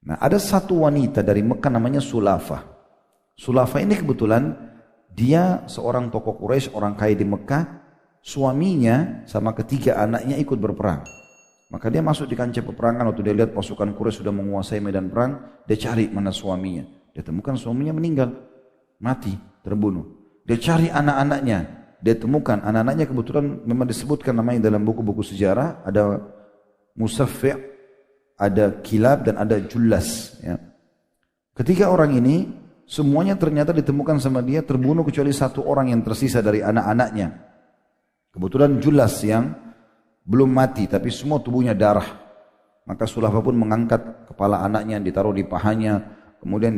Nah, ada satu wanita dari Mekah namanya Sulafah. Sulafah ini kebetulan dia seorang tokoh Quraisy, orang kaya di Mekah. Suaminya sama ketiga anaknya ikut berperang. Maka dia masuk di kancah peperangan. Waktu dia lihat pasukan Quraisy sudah menguasai medan perang, dia cari mana suaminya. Dia temukan suaminya meninggal, mati, terbunuh. Dia cari anak-anaknya, dia temukan anak-anaknya. Kebetulan memang disebutkan namanya dalam buku-buku sejarah. Ada Musaffi', ada Kilab, dan ada Jullas. Ya. Ketiga orang ini semuanya ternyata ditemukan sama dia terbunuh kecuali satu orang yang tersisa dari anak-anaknya. Kebetulan Jullas yang belum mati tapi semua tubuhnya darah. Maka Sulafah pun mengangkat kepala anaknya, ditaruh di pahanya. Kemudian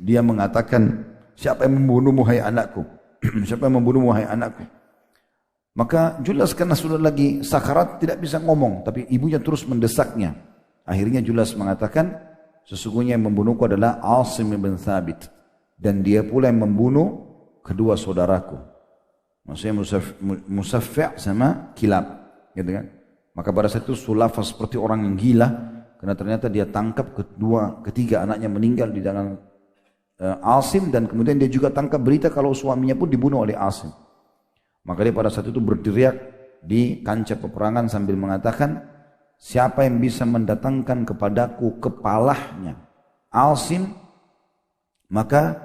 dia mengatakan, siapa yang membunuhmu hai anakku? Siapa yang membunuhmu hai anakku? Maka Jullas karena sudah lagi sakarat tidak bisa ngomong, tapi ibunya terus mendesaknya. Akhirnya Jullas mengatakan, sesungguhnya yang membunuhku adalah Asim bin Thabit, dan dia pula yang membunuh kedua saudaraku. Maksudnya Musaffi' sama Kilab, gitu kan? Maka pada saat itu Sulafah seperti orang yang gila, karena ternyata dia tangkap ketiga anaknya meninggal di dalam Asim, dan kemudian dia juga tangkap berita kalau suaminya pun dibunuh oleh Asim. Maka dia pada saat itu berteriak di kancah peperangan sambil mengatakan, siapa yang bisa mendatangkan kepadaku kepalanya Asim, maka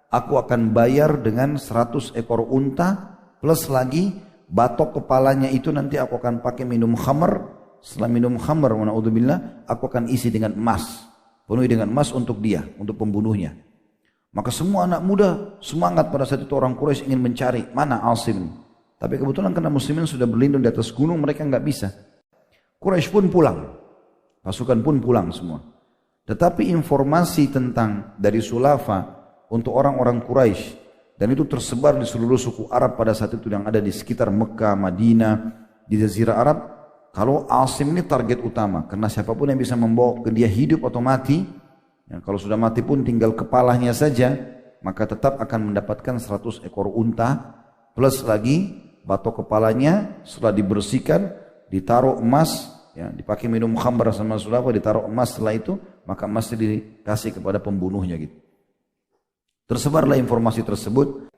aku akan bayar dengan 100 ekor unta, plus lagi batok kepalanya itu nanti aku akan pakai minum khamr. Setelah minum khamr, na'udzubillah, aku akan isi dengan emas, penuhi dengan emas untuk dia, untuk pembunuhnya. Maka semua anak muda semangat pada saat itu. Orang Quraisy ingin mencari mana Asim. Tapi kebetulan karena muslimin sudah berlindung di atas gunung, mereka nggak bisa. Quraisy pun pulang, pasukan pun pulang semua. Tetapi informasi tentang dari Sulafah untuk orang-orang Quraisy, dan itu tersebar di seluruh suku Arab pada saat itu yang ada di sekitar Mekah, Madinah, di Jazirah Arab. Kalau Asim ini target utama, karena siapapun yang bisa membawa ke dia hidup atau mati, ya, kalau sudah mati pun tinggal kepalanya saja, maka tetap akan mendapatkan 100 ekor unta, plus lagi batok kepalanya setelah dibersihkan, ditaruh emas, ya, dipakai minum khamr sama Sulafah, ditaruh emas. Setelah itu maka emasnya dikasih kepada pembunuhnya gitu. Tersebarlah informasi tersebut.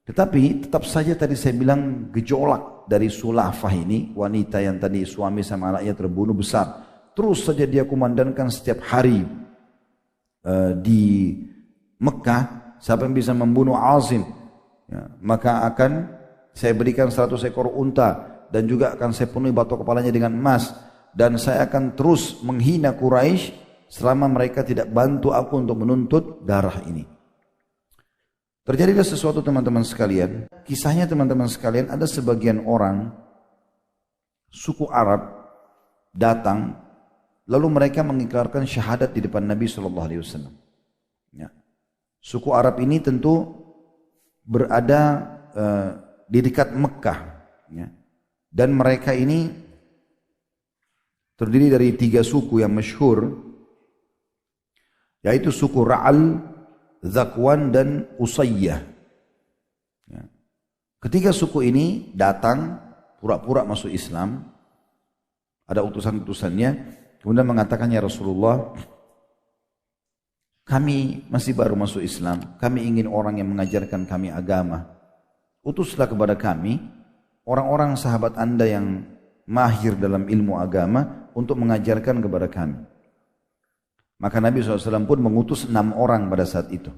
Tetapi tetap saja tadi saya bilang gejolak dari Sulafah ini, wanita yang tadi suami sama anaknya terbunuh besar. Terus saja dia kumandangkan setiap hari di Mekah, siapa yang bisa membunuh Asim, ya, maka akan saya berikan 100 ekor unta, dan juga akan saya penuhi batok kepalanya dengan emas, dan saya akan terus menghina Quraisy selama mereka tidak bantu aku untuk menuntut darah ini. Terjadilah sesuatu teman-teman sekalian. Kisahnya teman-teman sekalian, ada sebagian orang suku Arab datang, lalu mereka mengikrarkan syahadat di depan Nabi SAW. Ya. Suku Arab ini tentu berada di dekat Mekah, ya. Dan mereka ini terdiri dari 3 suku yang masyhur, yaitu suku Ra'al, Zakwan, dan Usayyah. Ya. Ketiga suku ini datang pura-pura masuk Islam. Ada utusan-utusannya, kemudian mengatakan, ya Rasulullah, kami masih baru masuk Islam, kami ingin orang yang mengajarkan kami agama. Utuslah kepada kami orang-orang sahabat Anda yang mahir dalam ilmu agama untuk mengajarkan kepada kami. Maka Nabi SAW pun mengutus 6 orang pada saat itu.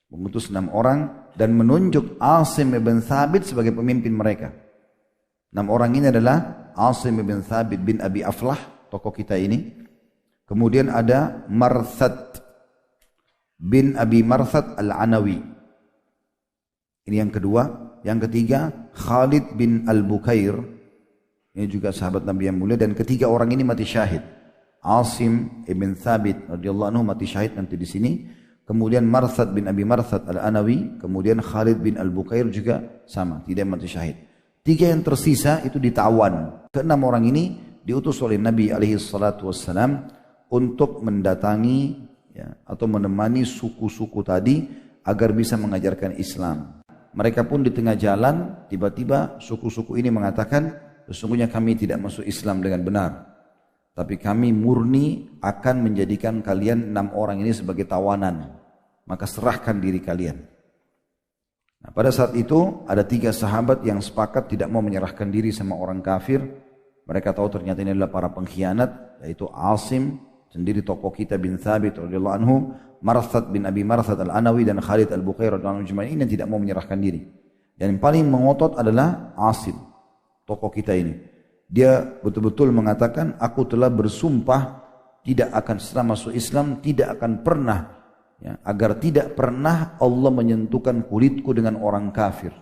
Mengutus 6 orang dan menunjuk Asim bin Thabit sebagai pemimpin mereka. 6 orang ini adalah Asim bin Thabit bin Abi Aflah, tokoh kita ini. Kemudian ada Marthad bin Abi Marthad al-Anawi. Ini yang kedua. Yang ketiga Khalid bin Al-Bukair. Ini juga sahabat Nabi yang mulia. Dan ketiga orang ini mati syahid. Asim ibn Thabit radhiyallahu anhu mati syahid nanti di sini. Kemudian Marthad bin Abi Marthad al-Anawi, kemudian Khalid bin Al-Bukair juga sama, tidak mati syahid. 3 yang tersisa itu ditawan. Ke-6 orang ini diutus oleh Nabi alaihi salatu wassalam untuk mendatangi, ya, atau menemani suku-suku tadi agar bisa mengajarkan Islam. Mereka pun di tengah jalan tiba-tiba suku-suku ini mengatakan, sesungguhnya kami tidak masuk Islam dengan benar. tapi kami murni akan menjadikan kalian 6 orang ini sebagai tawanan. Maka serahkan diri kalian. Nah, pada saat itu ada 3 sahabat yang sepakat tidak mau menyerahkan diri sama orang kafir. Mereka tahu ternyata ini adalah para pengkhianat, yaitu Asim, sendiri tokoh kita bin Thabit radhiyallahu anhu, Marthad bin Abi Marthad al-Anawi dan Khalid al-Bukhair radhiyallahu anhu yang tidak mau menyerahkan diri. Dan yang paling mengotot adalah Asim, tokoh kita ini. Dia betul-betul mengatakan, aku telah bersumpah tidak akan setelah masuk Islam, tidak akan pernah, ya, agar tidak pernah Allah menyentuhkan kulitku dengan orang kafir.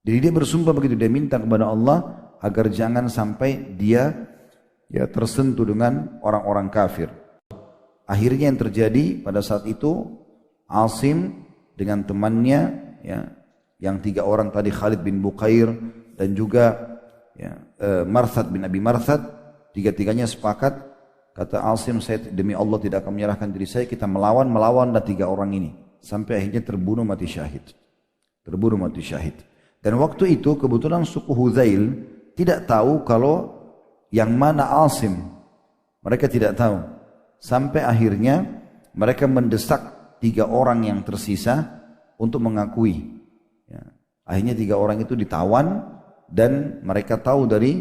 Jadi dia bersumpah begitu, dia minta kepada Allah agar jangan sampai dia tersentuh dengan orang-orang kafir. Akhirnya yang terjadi pada saat itu, Asim dengan temannya, ya, yang 3 orang tadi, Khalid bin Bukhair dan juga Marthad bin Abi Marthad, 3-tiganya sepakat. Kata Asim, saya demi Allah tidak akan menyerahkan diri saya, kita melawanlah 3 orang ini sampai akhirnya terbunuh mati syahid. Dan waktu itu kebetulan suku Hudzail tidak tahu kalau yang mana Asim. Mereka tidak tahu. Sampai akhirnya mereka mendesak 3 orang yang tersisa untuk mengakui. Ya. Akhirnya 3 orang itu ditawan dan mereka tahu dari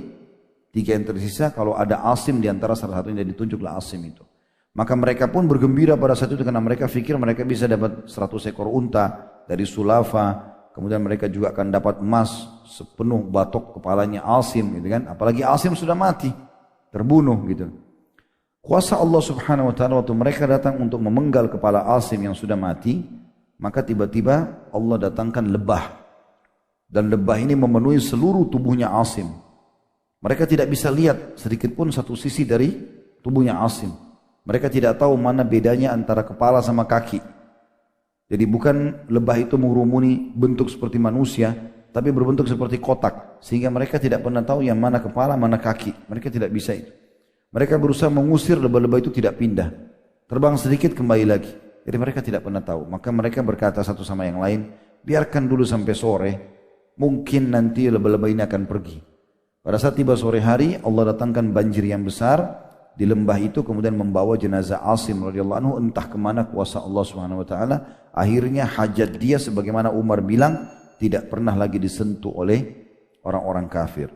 3 yang tersisa kalau ada Asim di antara salah satunya, dan ditunjuklah Asim itu. Maka mereka pun bergembira pada saat itu karena mereka pikir mereka bisa dapat 100 ekor unta dari Sulafa. Kemudian mereka juga akan dapat emas sepenuh batok kepalanya Asim, gitu kan? Apalagi Asim sudah mati, terbunuh gitu. Kuasa Allah Subhanahu wa taala waktu mereka datang untuk memenggal kepala Asim yang sudah mati, maka tiba-tiba Allah datangkan lebah. Dan lebah ini memenuhi seluruh tubuhnya Asim. Mereka tidak bisa lihat sedikit pun satu sisi dari tubuhnya Asim. Mereka tidak tahu mana bedanya antara kepala sama kaki. Jadi bukan lebah itu mengurumuni bentuk seperti manusia, tapi berbentuk seperti kotak. Sehingga mereka tidak pernah tahu yang mana kepala, mana kaki. Mereka tidak bisa itu. Mereka berusaha mengusir lebah-lebah itu, tidak pindah. Terbang sedikit kembali lagi. Jadi mereka tidak pernah tahu. Maka mereka berkata satu sama yang lain, biarkan dulu sampai sore. Mungkin nanti lebah-lebah ini akan pergi. Pada saat tiba sore hari, Allah datangkan banjir yang besar di lembah itu, kemudian membawa jenazah Asim radhiyallahu anhu entah kemana kuasa Allah Subhanahu wa taala. Akhirnya hajat dia sebagaimana Umar bilang tidak pernah lagi disentuh oleh orang-orang kafir.